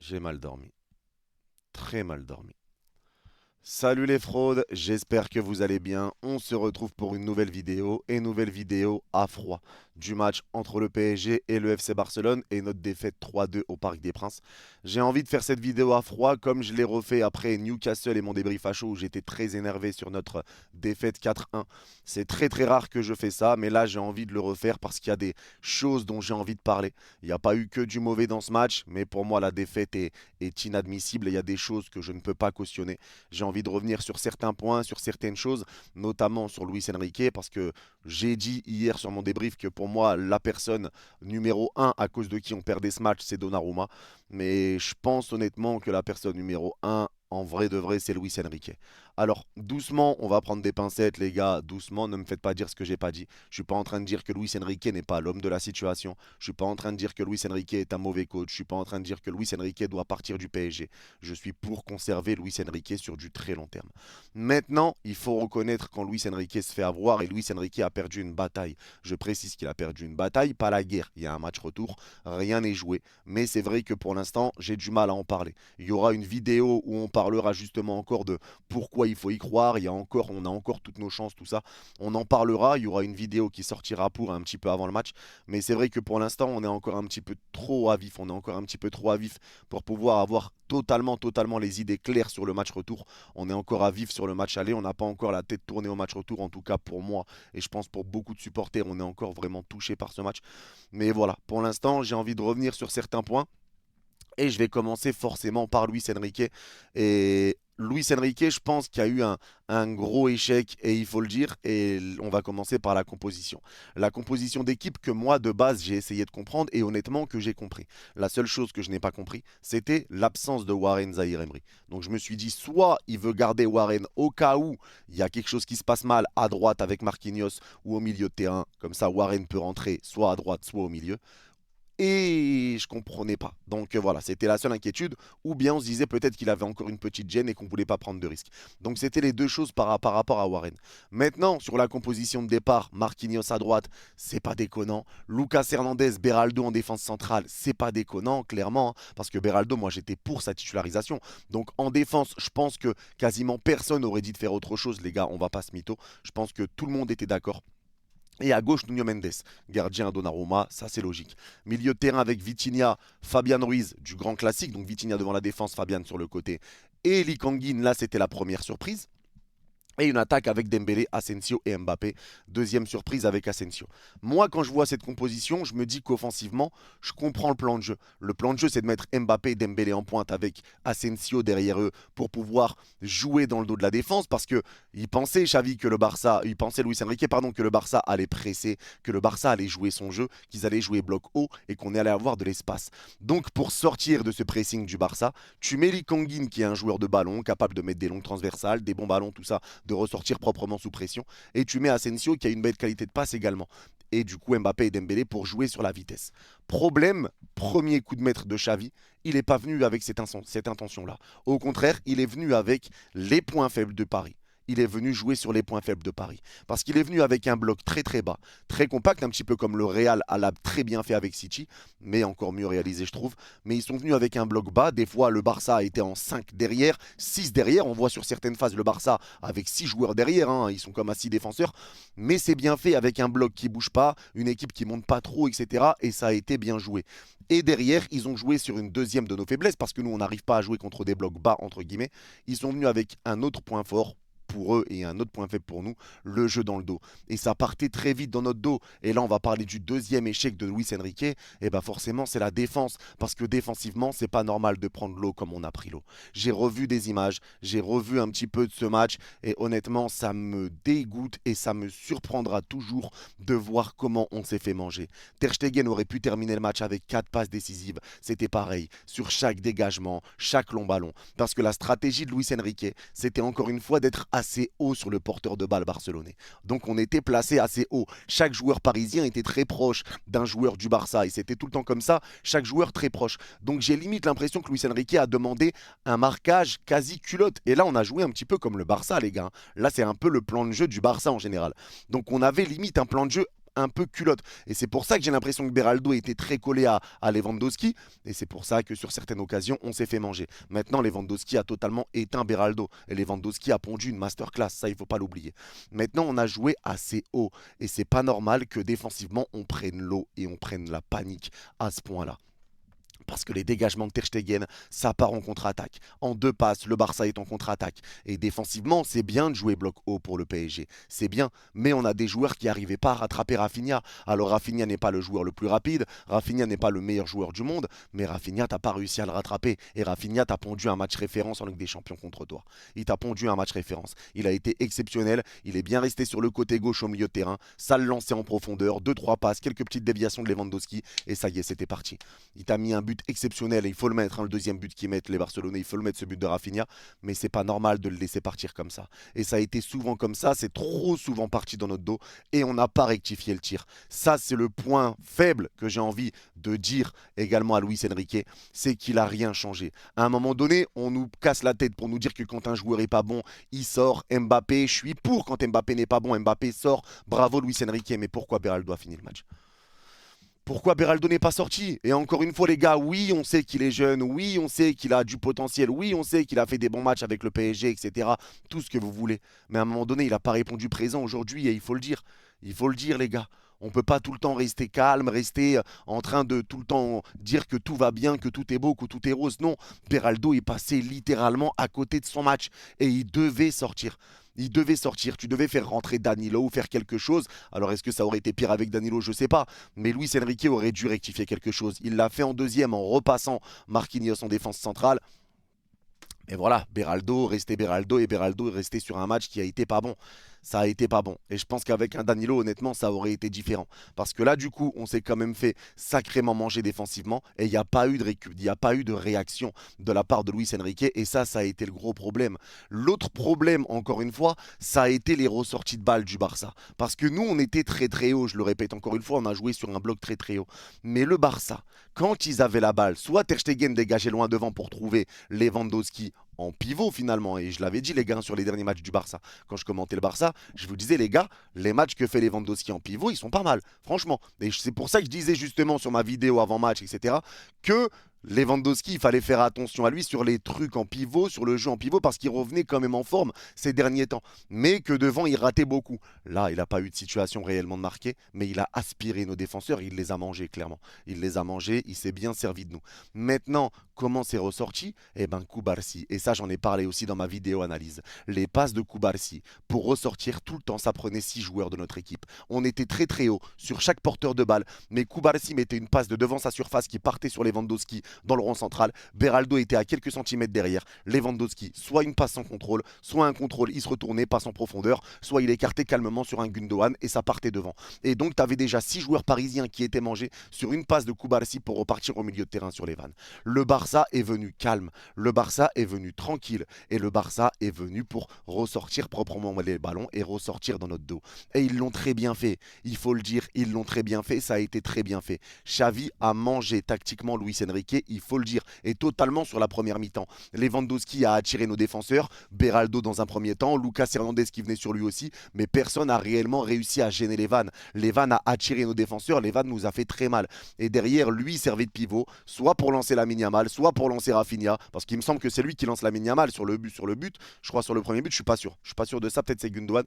J'ai mal dormi. Très mal dormi. Salut les fraudes, j'espère que vous allez bien. On se retrouve pour une nouvelle vidéo à froid du match entre le PSG et le FC Barcelone et notre défaite 3-2 au Parc des Princes. J'ai envie de faire cette vidéo à froid comme je l'ai refait après Newcastle et mon débrief à chaud où j'étais très énervé sur notre défaite 4-1. C'est très très rare que je fais ça, mais là j'ai envie de le refaire parce qu'il y a des choses dont j'ai envie de parler. Il n'y a pas eu que du mauvais dans ce match, mais pour moi la défaite est inadmissible et il y a des choses que je ne peux pas cautionner. J'ai envie de revenir sur certains points, sur certaines choses, notamment sur Luis Enrique, parce que j'ai dit hier sur mon débrief que pour moi, la personne numéro un à cause de qui on perdait ce match, c'est Donnarumma. Mais je pense honnêtement que la personne numéro un, en vrai de vrai, c'est Luis Enrique. Alors, doucement, on va prendre des pincettes, les gars. Doucement, ne me faites pas dire ce que j'ai pas dit. Je suis pas en train de dire que Luis Enrique n'est pas l'homme de la situation. Je suis pas en train de dire que Luis Enrique est un mauvais coach. Je suis pas en train de dire que Luis Enrique doit partir du PSG. Je suis pour conserver Luis Enrique sur du très long terme. Maintenant, il faut reconnaître quand Luis Enrique se fait avoir et Luis Enrique a perdu une bataille. Je précise qu'il a perdu une bataille, pas la guerre. Il y a un match retour, rien n'est joué. Mais c'est vrai que pour l'instant, j'ai du mal à en parler. Il y aura une vidéo où on parlera justement encore de pourquoi il faut y croire. On a encore toutes nos chances, tout ça. On en parlera. Il y aura une vidéo qui sortira pour un petit peu avant le match. Mais c'est vrai que pour l'instant, on est encore un petit peu trop à vif. On est encore un petit peu trop à vif pour pouvoir avoir totalement les idées claires sur le match retour. On est encore à vif sur le match aller. On n'a pas encore la tête tournée au match retour, en tout cas pour moi. Et je pense pour beaucoup de supporters, on est encore vraiment touché par ce match. Mais voilà, pour l'instant, j'ai envie de revenir sur certains points. Et je vais commencer forcément par Luis Enrique. Et Luis Enrique, je pense qu'il y a eu un gros échec, et il faut le dire. Et on va commencer par la composition. La composition d'équipe que moi, de base, j'ai essayé de comprendre et honnêtement que j'ai compris. La seule chose que je n'ai pas compris, c'était l'absence de Warren Zaïre-Emery. Donc je me suis dit, soit il veut garder Warren au cas où il y a quelque chose qui se passe mal à droite avec Marquinhos ou au milieu de terrain. Comme ça, Warren peut rentrer soit à droite, soit au milieu. Et je comprenais pas. Donc voilà, c'était la seule inquiétude. Ou bien on se disait peut-être qu'il avait encore une petite gêne et qu'on voulait pas prendre de risques. Donc c'était les deux choses par rapport à Warren. Maintenant, sur la composition de départ, Marquinhos à droite, c'est pas déconnant. Lucas Hernandez, Beraldo en défense centrale, c'est pas déconnant, clairement. Parce que Beraldo, moi j'étais pour sa titularisation. Donc en défense, je pense que quasiment personne aurait dit de faire autre chose, les gars, on va pas se mytho. Je pense que tout le monde était d'accord. Et à gauche, Nuno Mendes, gardien Donnarumma, ça c'est logique. Milieu de terrain avec Vitinha, Fabian Ruiz, du grand classique, donc Vitinha devant la défense, Fabian sur le côté. Et Lee Kangin, là c'était la première surprise. Et une attaque avec Dembélé, Asensio et Mbappé. Deuxième surprise avec Asensio. Moi, quand je vois cette composition, je me dis qu'offensivement, je comprends le plan de jeu. Le plan de jeu, c'est de mettre Mbappé et Dembélé en pointe avec Asensio derrière eux pour pouvoir jouer dans le dos de la défense. Parce que il pensait, Xavi, que le Barça, il pensait Luis Enrique, pardon, que le Barça allait presser, que le Barça allait jouer son jeu, qu'ils allaient jouer bloc haut et qu'on allait avoir de l'espace. Donc, pour sortir de ce pressing du Barça, tu mets Lee Kangin, qui est un joueur de ballon, capable de mettre des longues transversales, des bons ballons, tout ça, de ressortir proprement sous pression. Et tu mets Asensio qui a une belle qualité de passe également. Et du coup Mbappé et Dembélé pour jouer sur la vitesse. Problème, premier coup de maître de Xavi, il n'est pas venu avec cette intention-là. Au contraire, il est venu avec les points faibles de Paris. Il est venu jouer sur les points faibles de Paris. Parce qu'il est venu avec un bloc très bas, très compact, un petit peu comme le Real l'a très bien fait avec City, mais encore mieux réalisé je trouve. Mais ils sont venus avec un bloc bas. Des fois le Barça a été en 5 derrière, 6 derrière. On voit sur certaines phases le Barça avec 6 joueurs derrière, hein. Ils sont comme à 6 défenseurs. Mais c'est bien fait avec un bloc qui bouge pas, une équipe qui monte pas trop, etc. Et ça a été bien joué. Et derrière, ils ont joué sur une deuxième de nos faiblesses, parce que nous, on n'arrive pas à jouer contre des blocs bas, entre guillemets. Ils sont venus avec un autre point fort pour eux et un autre point faible pour nous, le jeu dans le dos. Et ça partait très vite dans notre dos. Et là, on va parler du deuxième échec de Luis Enrique. Et bien forcément, c'est la défense. Parce que défensivement, c'est pas normal de prendre l'eau comme on a pris l'eau. J'ai revu des images, j'ai revu un petit peu de ce match. Et honnêtement, ça me dégoûte et ça me surprendra toujours de voir comment on s'est fait manger. Ter Stegen aurait pu terminer le match avec 4 passes décisives. C'était pareil, sur chaque dégagement, chaque long ballon. Parce que la stratégie de Luis Enrique, c'était encore une fois d'être assez haut sur le porteur de balle barcelonais. Donc on était placé assez haut. Chaque joueur parisien était très proche d'un joueur du Barça. Et c'était tout le temps comme ça, chaque joueur très proche. Donc j'ai limite l'impression que Luis Enrique a demandé un marquage quasi culotte. Et là, on a joué un petit peu comme le Barça, les gars. Là, c'est un peu le plan de jeu du Barça en général. Donc on avait limite un plan de jeu un peu culotte. Et c'est pour ça que j'ai l'impression que Beraldo était très collé à Lewandowski. Et c'est pour ça que sur certaines occasions, on s'est fait manger. Maintenant, Lewandowski a totalement éteint Beraldo. Et Lewandowski a pondu une masterclass, ça il ne faut pas l'oublier. Maintenant, on a joué assez haut. Et c'est pas normal que défensivement, on prenne l'eau et on prenne la panique à ce point-là. Parce que les dégagements de Ter Stegen, ça part en contre-attaque. En 2 passes, le Barça est en contre-attaque. Et défensivement, c'est bien de jouer bloc haut pour le PSG. C'est bien, mais on a des joueurs qui n'arrivaient pas à rattraper Rafinha. Alors Rafinha n'est pas le joueur le plus rapide, Rafinha n'est pas le meilleur joueur du monde, mais Rafinha, t'as pas réussi à le rattraper. Et Rafinha t'a pondu un match référence en Ligue des Champions contre toi. Il t'a pondu un match référence. Il a été exceptionnel, il est bien resté sur le côté gauche au milieu de terrain, ça le lançait en profondeur, 2-3 passes, quelques petites déviations de Lewandowski, et ça y est, c'était parti. Il t'a mis un but exceptionnel et il faut le mettre, hein, le deuxième but qu'ils mettent les Barcelonais, il faut le mettre, ce but de Rafinha, mais c'est pas normal de le laisser partir comme ça. Et ça a été souvent comme ça, c'est trop souvent parti dans notre dos et on n'a pas rectifié le tir. Ça, c'est le point faible que j'ai envie de dire également à Luis Enrique, c'est qu'il a rien changé. À un moment donné, on nous casse la tête pour nous dire que quand un joueur est pas bon, il sort. Mbappé, je suis pour quand Mbappé n'est pas bon, Mbappé sort. Bravo Luis Enrique, mais pourquoi Beraldo a fini le match? Pourquoi Beraldo n'est pas sorti? Et encore une fois, les gars, oui, on sait qu'il est jeune, oui, on sait qu'il a du potentiel, oui, on sait qu'il a fait des bons matchs avec le PSG, etc. Tout ce que vous voulez. Mais à un moment donné, il n'a pas répondu présent aujourd'hui et il faut le dire. Il faut le dire, les gars. On ne peut pas tout le temps rester calme, rester en train de tout le temps dire que tout va bien, que tout est beau, que tout est rose. Non, Beraldo est passé littéralement à côté de son match et il devait sortir. Il devait sortir, tu devais faire rentrer Danilo ou faire quelque chose. Alors est-ce que ça aurait été pire avec Danilo? Je ne sais pas. Mais Luis Enrique aurait dû rectifier quelque chose. Il l'a fait en deuxième en repassant Marquinhos en défense centrale. Et voilà, Beraldo et Beraldo est resté sur un match qui a été pas bon. Ça a été pas bon. Et je pense qu'avec un Danilo, honnêtement, ça aurait été différent. Parce que là, du coup, on s'est quand même fait sacrément manger défensivement et il n'y a pas eu de il n'y a pas eu de réaction de la part de Luis Enrique. Et ça a été le gros problème. L'autre problème, encore une fois, ça a été les ressorties de balles du Barça. Parce que nous, on était très très haut. Je le répète encore une fois, on a joué sur un bloc très très haut. Mais le Barça, quand ils avaient la balle, soit Ter Stegen dégageait loin devant pour trouver Lewandowski en pivot finalement, et je l'avais dit les gars sur les derniers matchs du Barça, quand je commentais le Barça, je vous disais les gars, les matchs que fait Lewandowski en pivot, ils sont pas mal, franchement, et c'est pour ça que je disais justement sur ma vidéo avant match, etc., que Lewandowski, il fallait faire attention à lui sur les trucs en pivot, sur le jeu en pivot, parce qu'il revenait quand même en forme ces derniers temps. Mais que devant, il ratait beaucoup. Là, il n'a pas eu de situation réellement de marquer, mais il a aspiré nos défenseurs, il les a mangés clairement. Il les a mangés, il s'est bien servi de nous. Maintenant, comment c'est ressorti? Eh ben, Koubarsi. Et ça, j'en ai parlé aussi dans ma vidéo analyse. Les passes de Koubarsi, pour ressortir tout le temps, ça prenait 6 joueurs de notre équipe. On était très très haut sur chaque porteur de balle, mais Koubarsi mettait une passe de devant sa surface qui partait sur Lewandowski dans le rond central. Beraldo était à quelques centimètres derrière. Lewandowski, soit une passe sans contrôle, soit un contrôle, il se retournait, passe en profondeur, soit il écartait calmement sur un Gundogan et ça partait devant. Et donc tu avais déjà 6 joueurs parisiens qui étaient mangés sur une passe de Koubarsi pour repartir au milieu de terrain sur les vannes. Le Barça est venu calme, le Barça est venu tranquille et le Barça est venu pour ressortir proprement les ballons et ressortir dans notre dos. Et ils l'ont très bien fait, il faut le dire, ils l'ont très bien fait, ça a été très bien fait. Xavi a mangé tactiquement Luis Enrique, il faut le dire, et totalement sur la première mi-temps. Lewandowski a attiré nos défenseurs, Beraldo dans un premier temps, Lucas Hernandez qui venait sur lui aussi, mais personne n'a réellement réussi à gêner les vannes. Les vannes a attiré nos défenseurs, les vannes nous a fait très mal. Et derrière, lui servait de pivot, soit pour lancer la Yamal, soit pour lancer Rafinha, parce qu'il me semble que c'est lui qui lance la Yamal sur le but, je crois sur le premier but, je suis pas sûr de ça, peut-être c'est Gundogan,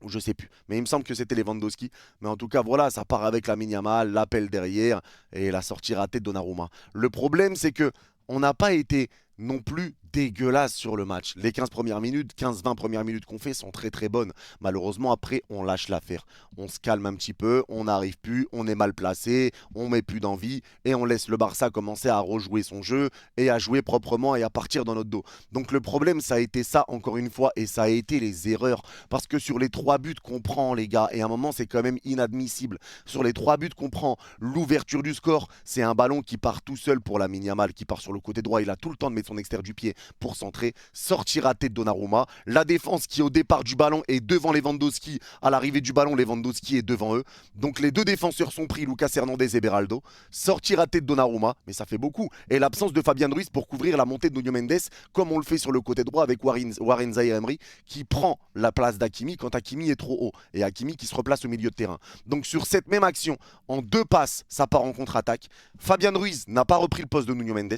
ou je sais plus. Mais il me semble que c'était Lewandowski. Mais en tout cas, voilà, ça part avec la Yamal, l'appel derrière et la sortie ratée de Donnarumma. Le problème, c'est que on n'a pas été non plus dégueulasse sur le match. Les 15 premières minutes, 15-20 premières minutes qu'on fait sont très très bonnes. Malheureusement, après, on lâche l'affaire. On se calme un petit peu, on n'arrive plus, on est mal placé, on met plus d'envie et on laisse le Barça commencer à rejouer son jeu et à jouer proprement et à partir dans notre dos. Donc le problème, ça a été ça encore une fois et ça a été les erreurs. Parce que sur les 3 buts qu'on prend, les gars, et à un moment, c'est quand même inadmissible. Sur les 3 buts qu'on prend, l'ouverture du score, c'est un ballon qui part tout seul pour la Yamal, qui part sur le côté droit. Il a tout le temps de mettre son extérieur du pied pour centrer. Sortie ratée de Donnarumma. La défense qui au départ du ballon est devant Lewandowski. À l'arrivée du ballon, Lewandowski est devant eux. Donc les deux défenseurs sont pris, Lucas Hernandez et Beraldo. Sortie ratée de Donnarumma, mais ça fait beaucoup. Et l'absence de Fabian Ruiz pour couvrir la montée de Nuno Mendes, comme on le fait sur le côté droit avec Warren Zaïre-Emery, qui prend la place d'Hakimi quand Hakimi est trop haut. Et Hakimi qui se replace au milieu de terrain. Donc sur cette même action, en 2 passes, ça part en contre-attaque. Fabian Ruiz n'a pas repris le poste de Nuno Mendes.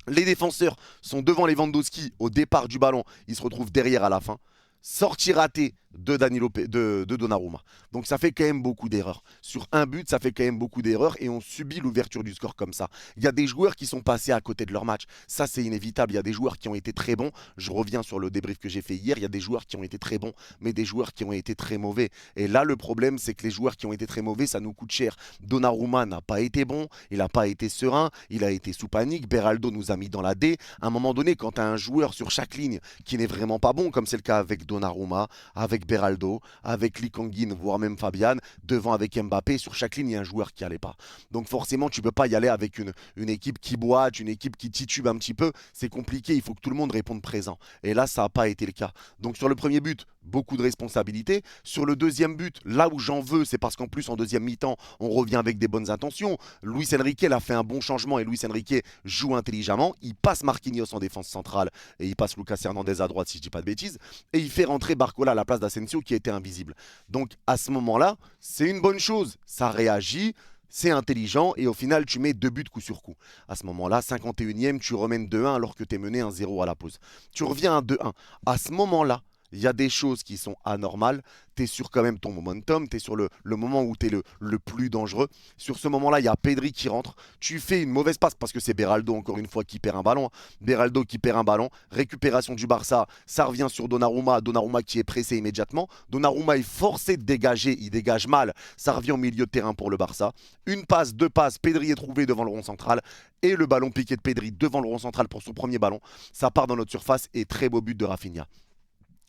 Les défenseurs sont devant Lewandowski au départ du ballon. Ils se retrouvent derrière à la fin. Sortie ratée de Donnarumma. Donc ça fait quand même beaucoup d'erreurs. Sur un but, ça fait quand même beaucoup d'erreurs et on subit l'ouverture du score comme ça. Il y a des joueurs qui sont passés à côté de leur match. Ça, c'est inévitable. Il y a des joueurs qui ont été très bons. Je reviens sur le débrief que j'ai fait hier. Il y a des joueurs qui ont été très bons, mais des joueurs qui ont été très mauvais. Et là, le problème, c'est que les joueurs qui ont été très mauvais, ça nous coûte cher. Donnarumma n'a pas été bon. Il n'a pas été serein. Il a été sous panique. Beraldo nous a mis dans la D. À un moment donné, quand tu as un joueur sur chaque ligne qui n'est vraiment pas bon, comme c'est le cas avec Donnarumma, avec Beraldo, avec Lee Kang-in, voire même Fabian, devant avec Mbappé, sur chaque ligne, il y a un joueur qui n'allait pas. Donc forcément, tu ne peux pas y aller avec une équipe qui boite, une équipe qui titube un petit peu. C'est compliqué, il faut que tout le monde réponde présent. Et là, ça n'a pas été le cas. Donc sur le premier but, beaucoup de responsabilités. Sur le deuxième but, là où j'en veux, c'est parce qu'en plus, en deuxième mi-temps, on revient avec des bonnes intentions. Luis Enrique a fait un bon changement et Luis Enrique joue intelligemment. Il passe Marquinhos en défense centrale et il passe Lucas Hernandez à droite, si je ne dis pas de bêtises. Et il fait rentrer Barcola à la place d'Asensio qui était invisible. Donc à ce moment-là, c'est une bonne chose. Ça réagit. C'est intelligent et au final, tu mets 2 buts coup sur coup. À ce moment-là, 51e, tu remènes 2-1 alors que tu es mené 1-0 à la pause. Tu reviens à 2-1. À ce moment-là, il y a des choses qui sont anormales. Tu es sur quand même ton momentum, tu es sur le moment où tu es le plus dangereux. Sur ce moment-là, il y a Pedri qui rentre. Tu fais une mauvaise passe parce que c'est Beraldo, encore une fois, qui perd un ballon. Beraldo qui perd un ballon. Récupération du Barça, ça revient sur Donnarumma. Donnarumma qui est pressé immédiatement. Donnarumma est forcé de dégager, il dégage mal. Ça revient au milieu de terrain pour le Barça. Une passe, 2 passes, Pedri est trouvé devant le rond central. Et le ballon piqué de Pedri devant le rond central pour son premier ballon. Ça part dans notre surface et très beau but de Rafinha.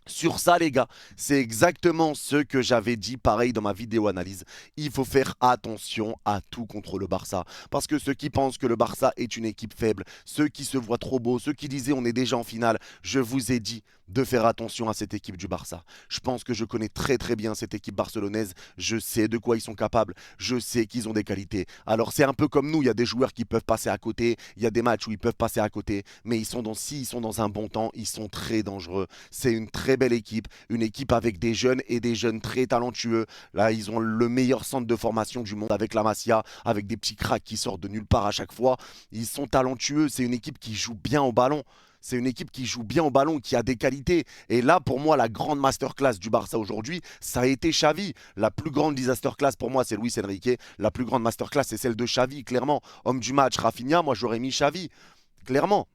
Sur ça, les gars, c'est exactement ce que j'avais dit pareil dans ma vidéo analyse. Il faut faire attention à tout contre le Barça. Parce que ceux qui pensent que le Barça est une équipe faible, ceux qui se voient trop beaux, ceux qui disaient on est déjà en finale, je vous ai dit de faire attention à cette équipe du Barça. Je pense que je connais très très bien cette équipe barcelonaise. Je sais de quoi ils sont capables. Je sais qu'ils ont des qualités. Alors c'est un peu comme nous, il y a des joueurs qui peuvent passer à côté. Il y a des matchs où ils peuvent passer à côté. Mais s'ils sont dans un bon temps, ils sont très dangereux. C'est une très belle équipe. Une équipe avec des jeunes et des jeunes très talentueux. Là, ils ont le meilleur centre de formation du monde avec la Masia, avec des petits cracks qui sortent de nulle part à chaque fois. Ils sont talentueux. C'est une équipe qui joue bien au ballon. C'est une équipe qui joue bien au ballon, qui a des qualités. Et là, pour moi, la grande masterclass du Barça aujourd'hui, ça a été Xavi. La plus grande disasterclass pour moi, c'est Luis Enrique. La plus grande masterclass, c'est celle de Xavi, clairement. Homme du match, Rafinha, moi j'aurais mis Xavi. Clairement.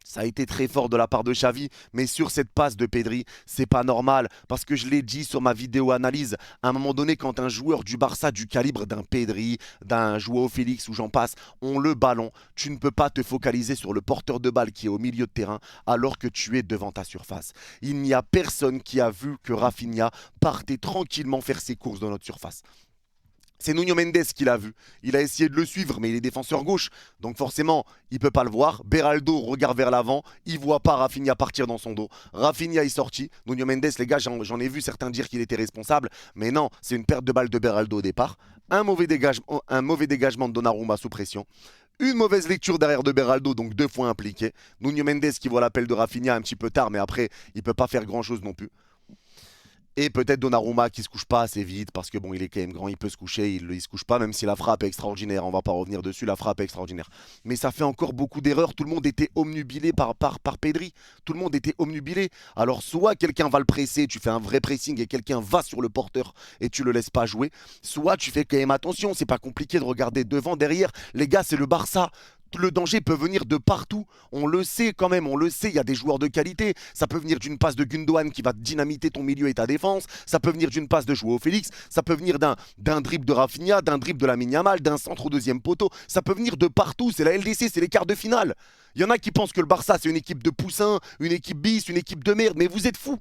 Ça a été très fort de la part de Xavi, mais sur cette passe de Pedri, c'est pas normal. Parce que je l'ai dit sur ma vidéo analyse, à un moment donné, quand un joueur du Barça du calibre d'un Pedri, d'un Joao Félix ou j'en passe, ont le ballon, tu ne peux pas te focaliser sur le porteur de balle qui est au milieu de terrain alors que tu es devant ta surface. Il n'y a personne qui a vu que Rafinha partait tranquillement faire ses courses dans notre surface. C'est Nuno Mendes qui l'a vu. Il a essayé de le suivre, mais il est défenseur gauche. Donc forcément, il ne peut pas le voir. Beraldo regarde vers l'avant. Il ne voit pas Rafinha partir dans son dos. Rafinha est sorti. Nuno Mendes, les gars, j'en ai vu certains dire qu'il était responsable. Mais non, c'est une perte de balle de Beraldo au départ. Un mauvais dégagement de Donnarumma sous pression. Une mauvaise lecture derrière de Beraldo, donc 2 fois impliqué. Nuno Mendes qui voit l'appel de Rafinha un petit peu tard, mais après, il ne peut pas faire grand-chose non plus. Et peut-être Donnarumma qui se couche pas assez vite parce que bon, il est quand même grand, il peut se coucher, il se couche pas, même si la frappe est extraordinaire. On va pas revenir dessus, la frappe est extraordinaire. Mais ça fait encore beaucoup d'erreurs. Tout le monde était omnubilé par Pedri. Tout le monde était omnubilé. Alors soit quelqu'un va le presser, tu fais un vrai pressing et quelqu'un va sur le porteur et tu le laisses pas jouer. Soit tu fais quand même attention, c'est pas compliqué de regarder devant, derrière. Les gars, c'est le Barça. Le danger peut venir de partout. On le sait quand même, on le sait, il y a des joueurs de qualité. Ça peut venir d'une passe de Gundogan qui va dynamiter ton milieu et ta défense. Ça peut venir d'une passe de Joao Félix. Ça peut venir d'un dribble de Rafinha, d'un dribble de Lamine Yamal, d'un centre au deuxième poteau. Ça peut venir de partout. C'est la LDC, c'est les quarts de finale. Il y en a qui pensent que le Barça, c'est une équipe de poussins, une équipe bis, une équipe de merde. Mais vous êtes fous.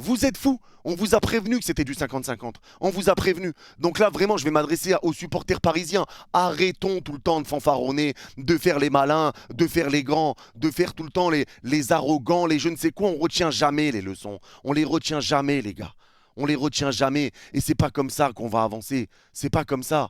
Vous êtes fous. On vous a prévenu que c'était du 50-50. On vous a prévenu. Donc là, vraiment, je vais m'adresser aux supporters parisiens. Arrêtons tout le temps de fanfaronner, de faire les malins, de faire les grands, de faire tout le temps les arrogants, les je ne sais quoi. On retient jamais les leçons. On les retient jamais, les gars. On les retient jamais. Et c'est pas comme ça qu'on va avancer. C'est pas comme ça.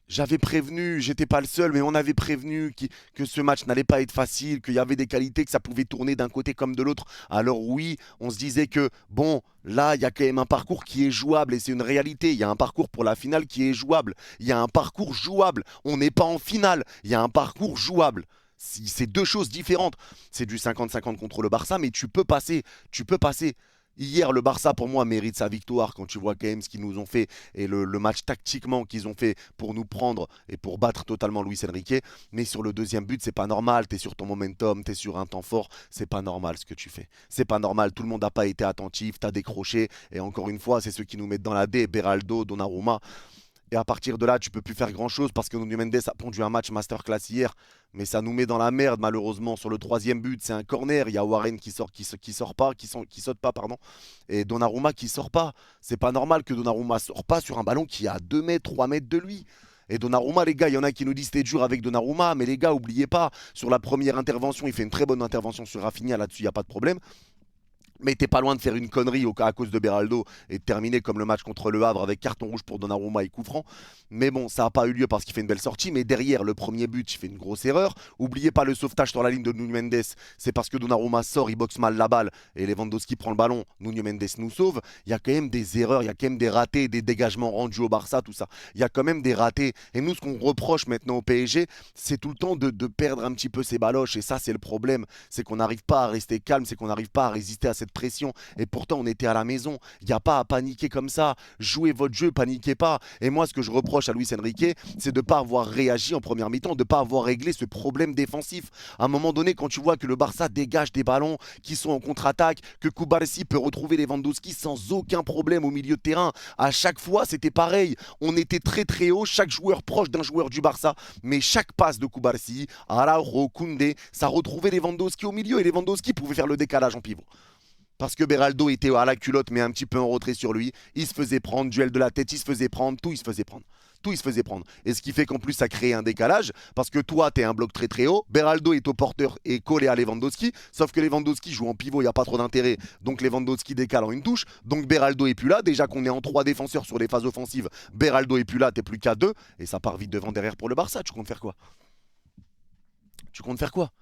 J'avais prévenu, j'étais pas le seul, mais on avait prévenu que ce match n'allait pas être facile, qu'il y avait des qualités, que ça pouvait tourner d'un côté comme de l'autre. Alors oui, on se disait que, bon, là, il y a quand même un parcours qui est jouable, et c'est une réalité. Il y a un parcours pour la finale qui est jouable. Il y a un parcours jouable. On n'est pas en finale, il y a un parcours jouable. C'est deux choses différentes. C'est du 50-50 contre le Barça, mais tu peux passer, tu peux passer. Hier, le Barça, pour moi, mérite sa victoire quand tu vois quand même ce qu'ils nous ont fait et le match tactiquement qu'ils ont fait pour nous prendre et pour battre totalement Luis Enrique. Mais sur le deuxième but, c'est pas normal. Tu es sur ton momentum, tu es sur un temps fort. C'est pas normal ce que tu fais. C'est pas normal. Tout le monde n'a pas été attentif. Tu as décroché. Et encore une fois, c'est ceux qui nous mettent dans la D. Beraldo, Donnarumma. Et à partir de là, tu peux plus faire grand-chose parce que Nuno Mendes a pondu un match masterclass hier. Mais ça nous met dans la merde, malheureusement. Sur le troisième but, c'est un corner. Il y a Warren qui sort pas, qui saute pas, pardon. Et Donnarumma qui sort pas. C'est pas normal que Donnarumma sort pas sur un ballon qui est à 2 mètres, 3 mètres de lui. Et Donnarumma, les gars, il y en a qui nous disent c'était dur avec Donnarumma. Mais les gars, oubliez pas, sur la première intervention, il fait une très bonne intervention sur Rafinha. Là-dessus, il n'y a pas de problème. Mais t'es pas loin de faire une connerie à cause de Beraldo et de terminer comme le match contre le Havre avec carton rouge pour Donnarumma et coup franc. Mais bon, ça n'a pas eu lieu parce qu'il fait une belle sortie. Mais derrière, le premier but, il fait une grosse erreur. Oubliez pas le sauvetage sur la ligne de Nuno Mendes. C'est parce que Donnarumma sort, il boxe mal la balle et Lewandowski prend le ballon. Nuno Mendes nous sauve. Il y a quand même des erreurs, il y a quand même des ratés, des dégagements rendus au Barça, tout ça. Il y a quand même des ratés. Et nous, ce qu'on reproche maintenant au PSG, c'est tout le temps de perdre un petit peu ses baloches. Et ça, c'est le problème. C'est qu'on n'arrive pas à rester calme, c'est qu'on n'arrive pas à résister à cette pression. Et pourtant, on était à la maison. Il n'y a pas à paniquer comme ça. Jouez votre jeu, paniquez pas. Et moi, ce que je reproche à Luis Enrique, c'est de ne pas avoir réagi en première mi-temps, de ne pas avoir réglé ce problème défensif. À un moment donné, quand tu vois que le Barça dégage des ballons qui sont en contre-attaque, que Kubarsi peut retrouver Lewandowski sans aucun problème au milieu de terrain, à chaque fois, c'était pareil. On était très très haut, chaque joueur proche d'un joueur du Barça, mais chaque passe de Kubarsi, Araujo, Koundé, ça retrouvait Lewandowski au milieu et Lewandowski pouvait faire le décalage en pivot. Parce que Beraldo était à la culotte, mais un petit peu en retrait sur lui. Il se faisait prendre, duel de la tête, il se faisait prendre, tout il se faisait prendre. Tout il se faisait prendre. Et ce qui fait qu'en plus, ça crée un décalage, parce que toi, tu es un bloc très très haut. Beraldo est au porteur et collé à Lewandowski, sauf que Lewandowski joue en pivot, il n'y a pas trop d'intérêt. Donc Lewandowski décale en une touche. Donc Beraldo est plus là. Déjà qu'on est en 3 défenseurs sur les phases offensives, Beraldo est plus là, t'es plus qu'à 2. Et ça part vite devant derrière pour le Barça. Tu comptes faire quoi? Tu comptes faire quoi?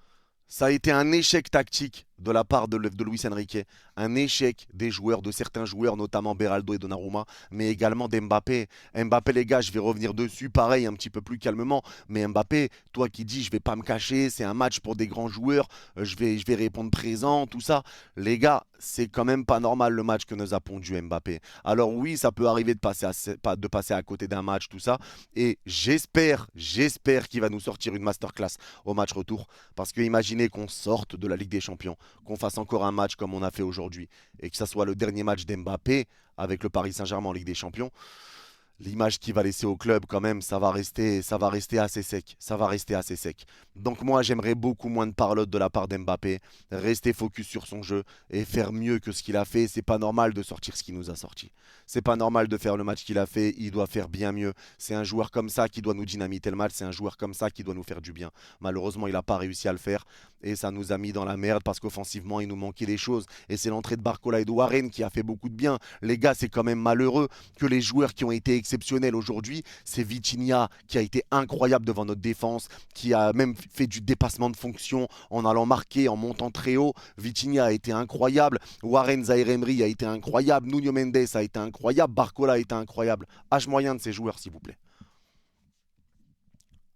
Ça a été un échec tactique de la part de Luis Enrique, un échec des joueurs, de certains joueurs, notamment Beraldo et Donnarumma, mais également d'Mbappé. Mbappé, les gars, je vais revenir dessus, pareil, un petit peu plus calmement. Mais Mbappé, toi qui dis, je vais pas me cacher, c'est un match pour des grands joueurs, je vais répondre présent, tout ça. Les gars, c'est quand même pas normal le match que nous a pondu Mbappé. Alors oui, ça peut arriver de passer à côté d'un match, tout ça. Et j'espère qu'il va nous sortir une masterclass au match retour. Parce que imaginez qu'on sorte de la Ligue des Champions, qu'on fasse encore un match comme on a fait aujourd'hui et que ça soit le dernier match d'Mbappé avec le Paris Saint-Germain en Ligue des Champions, l'image qu'il va laisser au club quand même, ça va rester assez sec. Ça va rester assez sec. Donc moi, j'aimerais beaucoup moins de parlotte de la part d'Mbappé, rester focus sur son jeu et faire mieux que ce qu'il a fait. C'est pas normal de sortir ce qu'il nous a sorti. C'est pas normal de faire le match qu'il a fait, il doit faire bien mieux. C'est un joueur comme ça qui doit nous dynamiter le match, c'est un joueur comme ça qui doit nous faire du bien. Malheureusement, il n'a pas réussi à le faire et ça nous a mis dans la merde parce qu'offensivement, il nous manquait des choses. Et c'est l'entrée de Barcola et de Warren qui a fait beaucoup de bien. Les gars, c'est quand même malheureux que les joueurs qui ont été exceptionnels aujourd'hui, c'est Vitinha qui a été incroyable devant notre défense, qui a même fait du dépassement de fonction en allant marquer, en montant très haut. Vitinha a été incroyable, Warren Zaïre-Emery a été incroyable, Nuno Mendes a été incroyable, Barcola a été incroyable. Âge moyen de ces joueurs, s'il vous plaît.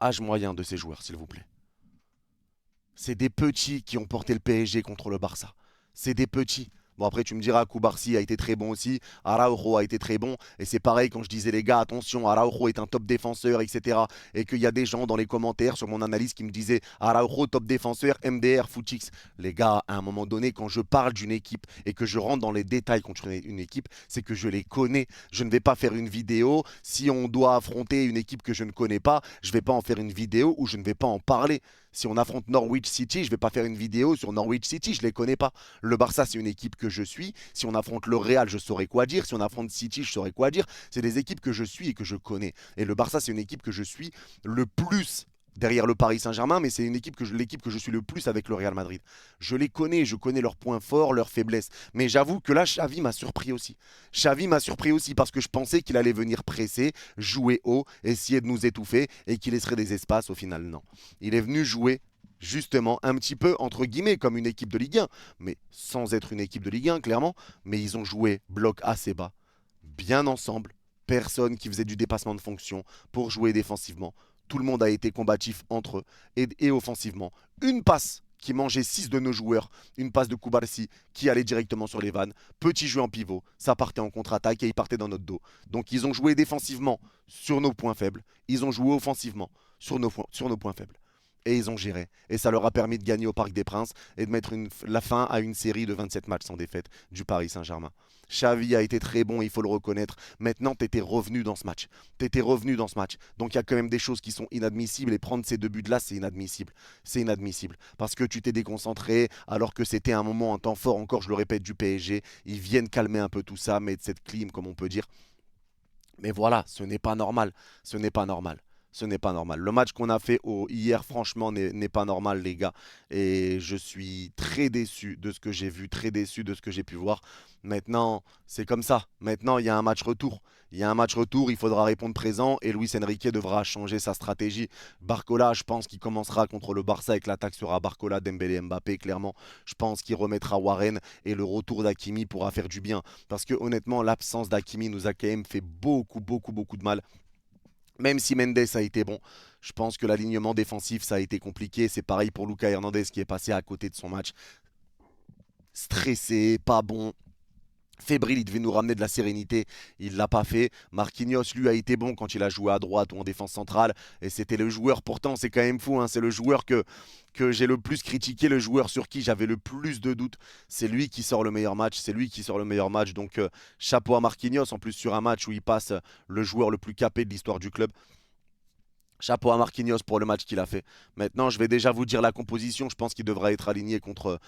Âge moyen de ces joueurs, s'il vous plaît. C'est des petits qui ont porté le PSG contre le Barça. C'est des petits. Bon, après, tu me diras, Koubarsi a été très bon aussi. Araujo a été très bon. Et c'est pareil quand je disais, les gars, attention, Araujo est un top défenseur, etc. Et qu'il y a des gens dans les commentaires sur mon analyse qui me disaient, Araujo, top défenseur, MDR, Footix. Les gars, à un moment donné, quand je parle d'une équipe et que je rentre dans les détails contre une équipe, c'est que je les connais. Je ne vais pas faire une vidéo. Si on doit affronter une équipe que je ne connais pas, je ne vais pas en faire une vidéo où je ne vais pas en parler. Si on affronte Norwich City, je ne vais pas faire une vidéo sur Norwich City, je ne les connais pas. Le Barça, c'est une équipe que je suis. Si on affronte le Real, je saurais quoi dire. Si on affronte City, je saurais quoi dire. C'est des équipes que je suis et que je connais. Et le Barça, c'est une équipe que je suis le plus derrière le Paris Saint-Germain, mais c'est une équipe l'équipe que je suis le plus avec le Real Madrid. Je les connais, je connais leurs points forts, leurs faiblesses. Mais j'avoue que là, Xavi m'a surpris aussi. Xavi m'a surpris aussi parce que je pensais qu'il allait venir presser, jouer haut, essayer de nous étouffer et qu'il laisserait des espaces. Au final, non. Il est venu jouer justement un petit peu entre guillemets comme une équipe de Ligue 1, mais sans être une équipe de Ligue 1 clairement, mais ils ont joué bloc assez bas, bien ensemble, personne qui faisait du dépassement de fonction pour jouer défensivement. Tout le monde a été combatif entre eux et offensivement. Une passe qui mangeait 6 de nos joueurs, une passe de Koubarsi qui allait directement sur les vannes, petit jeu en pivot, ça partait en contre-attaque et ils partaient dans notre dos. Donc ils ont joué défensivement sur nos points faibles, ils ont joué offensivement sur nos points faibles. Et ils ont géré. Et ça leur a permis de gagner au Parc des Princes et de mettre la fin à une série de 27 matchs sans défaite du Paris Saint-Germain. Xavi a été très bon, il faut le reconnaître. Maintenant, tu étais revenu dans ce match. Tu étais revenu dans ce match. Donc il y a quand même des choses qui sont inadmissibles. Et prendre ces 2 buts-là, c'est inadmissible. C'est inadmissible. Parce que tu t'es déconcentré alors que c'était un moment, un temps fort, encore je le répète, du PSG. Ils viennent calmer un peu tout ça, mettre cette clim, comme on peut dire. Mais voilà, ce n'est pas normal. Ce n'est pas normal. Ce n'est pas normal. Le match qu'on a fait hier, franchement, n'est pas normal, les gars. Et je suis très déçu de ce que j'ai vu, très déçu de ce que j'ai pu voir. Maintenant, c'est comme ça. Maintenant, il y a un match retour. Il y a un match retour, il faudra répondre présent et Luis Enrique devra changer sa stratégie. Barcola, je pense qu'il commencera contre le Barça et que l'attaque sera Barcola, Dembélé, Mbappé, clairement. Je pense qu'il remettra Warren et le retour d'Hakimi pourra faire du bien. Parce que honnêtement, l'absence d'Hakimi nous a quand même fait beaucoup, beaucoup, beaucoup de mal. Même si Mendes a été bon, je pense que l'alignement défensif, ça a été compliqué. C'est pareil pour Lucas Hernandez qui est passé à côté de son match. Stressé, pas bon. Fébrile, il devait nous ramener de la sérénité, il ne l'a pas fait. Marquinhos, lui, a été bon quand il a joué à droite ou en défense centrale. Et c'était le joueur, pourtant, c'est quand même fou, hein, c'est le joueur que j'ai le plus critiqué, le joueur sur qui j'avais le plus de doutes. C'est lui qui sort le meilleur match, c'est lui qui sort le meilleur match. Donc, chapeau à Marquinhos, en plus sur un match où il passe le joueur le plus capé de l'histoire du club. Chapeau à Marquinhos pour le match qu'il a fait. Maintenant, je vais déjà vous dire la composition. Je pense qu'il devra être aligné contre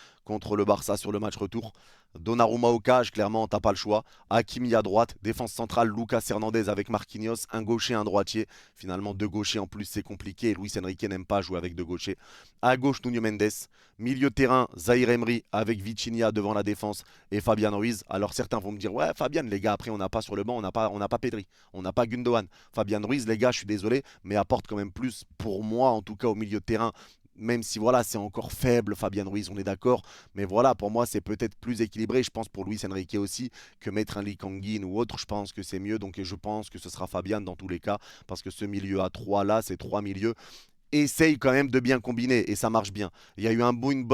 le Barça sur le match retour. Donnarumma au cage, clairement, t'as pas le choix. Hakimi à droite, défense centrale, Lucas Hernandez avec Marquinhos, un gaucher, un droitier. Finalement, 2 gauchers en plus, c'est compliqué. Luis Enrique n'aime pas jouer avec 2 gauchers. À gauche, Nuno Mendes. Milieu de terrain, Zahir Emery avec Vitinha devant la défense et Fabian Ruiz. Alors certains vont me dire, ouais, Fabian, les gars, après, on n'a pas sur le banc, on n'a pas Pedri, on n'a pas Gundogan. Fabian Ruiz, les gars, je suis désolé, mais apporte quand même plus pour moi, en tout cas au milieu de terrain. Même si voilà, c'est encore faible, Fabian Ruiz, on est d'accord. Mais voilà, pour moi, c'est peut-être plus équilibré. Je pense pour Luis Enrique aussi que mettre un Lee Kangin ou autre, je pense que c'est mieux. Donc je pense que ce sera Fabian dans tous les cas. Parce que ce milieu à 3 là, c'est 3 milieux essaye quand même de bien combiner et ça marche bien. Il y a eu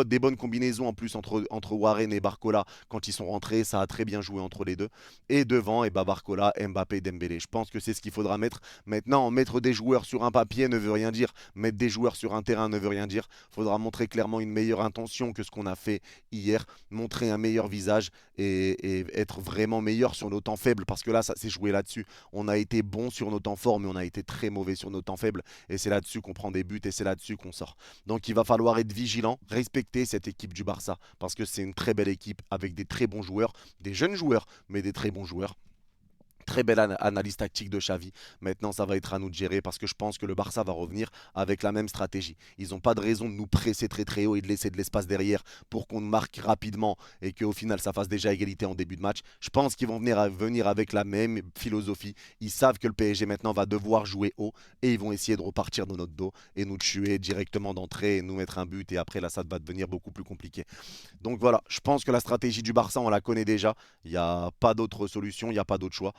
des bonnes combinaisons en plus entre Warren et Barcola quand ils sont rentrés, ça a très bien joué entre les deux. Et devant, et bah Barcola, Mbappé, Dembélé. Je pense que c'est ce qu'il faudra mettre. Maintenant, mettre des joueurs sur un papier ne veut rien dire. Mettre des joueurs sur un terrain ne veut rien dire. Il faudra montrer clairement une meilleure intention que ce qu'on a fait hier, montrer un meilleur visage et être vraiment meilleur sur nos temps faibles parce que là, ça s'est joué là-dessus. On a été bon sur nos temps forts, mais on a été très mauvais sur nos temps faibles et c'est là-dessus qu'on prend des buts et c'est là-dessus qu'on sort. Donc il va falloir être vigilant, respecter cette équipe du Barça parce que c'est une très belle équipe avec des très bons joueurs, des jeunes joueurs, mais des très bons joueurs. Très belle analyse tactique de Xavi. Maintenant, ça va être à nous de gérer parce que je pense que le Barça va revenir avec la même stratégie. Ils n'ont pas de raison de nous presser très très haut et de laisser de l'espace derrière pour qu'on marque rapidement et qu'au final ça fasse déjà égalité en début de match. Je pense qu'ils vont venir avec la même philosophie. Ils savent que le PSG maintenant va devoir jouer haut et ils vont essayer de repartir dans notre dos et nous tuer directement d'entrée et nous mettre un but et après là ça va devenir beaucoup plus compliqué. Donc voilà, je pense que la stratégie du Barça on la connaît déjà. Il n'y a pas d'autre solution, il n'y a pas d'autre choix.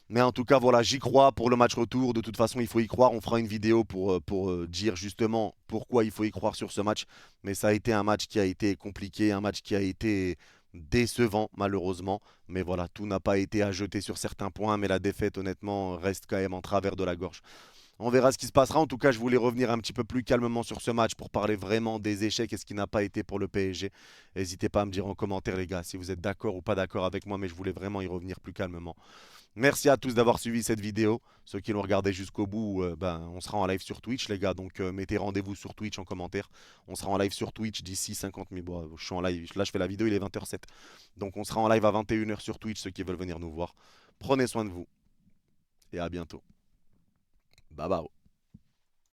Mais en tout cas, voilà, j'y crois pour le match retour. De toute façon, il faut y croire. On fera une vidéo pour dire justement pourquoi il faut y croire sur ce match. Mais ça a été un match qui a été compliqué, un match qui a été décevant, malheureusement. Mais voilà, tout n'a pas été à jeter sur certains points. Mais la défaite, honnêtement, reste quand même en travers de la gorge. On verra ce qui se passera. En tout cas, je voulais revenir un petit peu plus calmement sur ce match pour parler vraiment des échecs et ce qui n'a pas été pour le PSG. N'hésitez pas à me dire en commentaire, les gars, si vous êtes d'accord ou pas d'accord avec moi, mais je voulais vraiment y revenir plus calmement. Merci à tous d'avoir suivi cette vidéo. Ceux qui l'ont regardé jusqu'au bout, on sera en live sur Twitch, les gars. Donc mettez rendez-vous sur Twitch en commentaire. On sera en live sur Twitch d'ici 50 000. Bon, je suis en live. Là, je fais la vidéo, il est 20h07. Donc on sera en live à 21h sur Twitch, ceux qui veulent venir nous voir. Prenez soin de vous et à bientôt. Bye bye.